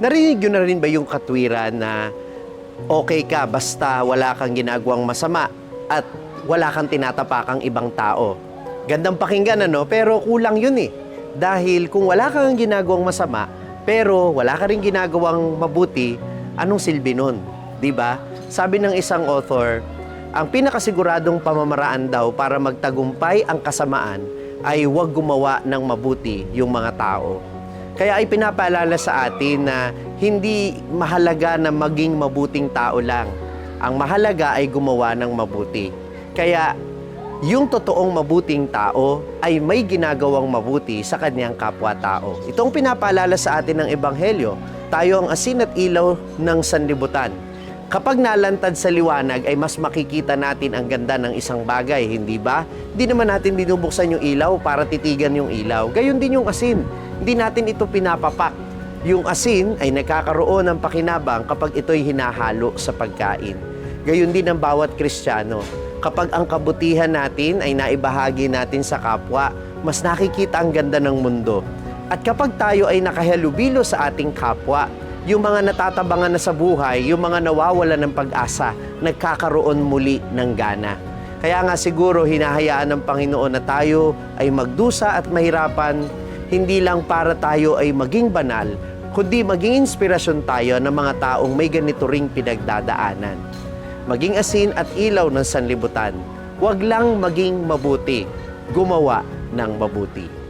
Narinig nyo na rin ba yung katwiran na okay ka basta wala kang ginagawang masama at wala kang tinatapakang ibang tao? Gandang pakinggan, ano? Pero kulang yun eh. Dahil kung wala kang ginagawang masama, pero wala ka rin ginagawang mabuti, anong silbi nun? Diba? Sabi ng isang author, ang pinakasiguradong pamamaraan daw para magtagumpay ang kasamaan ay huwag gumawa ng mabuti yung mga tao. Kaya ay pinapaalala sa atin na hindi mahalaga na maging mabuting tao lang. Ang mahalaga ay gumawa ng mabuti. Kaya yung totoong mabuting tao ay may ginagawang mabuti sa kanyang kapwa-tao. Itong pinapaalala sa atin ng Ebanghelyo, tayo ang asin at ilaw ng sanlibutan. Kapag nalantad sa liwanag ay mas makikita natin ang ganda ng isang bagay, hindi ba? Hindi naman natin binubuksan yung ilaw para titigan yung ilaw. Gayon din yung asin. Hindi natin ito pinapapak. Yung asin ay nagkakaroon ng pakinabang kapag ito'y hinahalo sa pagkain. Gayon din ang bawat Kristiyano. Kapag ang kabutihan natin ay naibahagi natin sa kapwa, mas nakikita ang ganda ng mundo. At kapag tayo ay nakahalubilo sa ating kapwa, yung mga natatabangan na sa buhay, yung mga nawawalan ng pag-asa, nagkakaroon muli ng gana. Kaya nga siguro hinahayaan ng Panginoon na tayo ay magdusa at mahirapan, hindi lang para tayo ay maging banal, kundi maging inspirasyon tayo ng mga taong may ganito ring pinagdadaanan. Maging asin at ilaw ng sanlibutan, huwag lang maging mabuti, gumawa ng mabuti.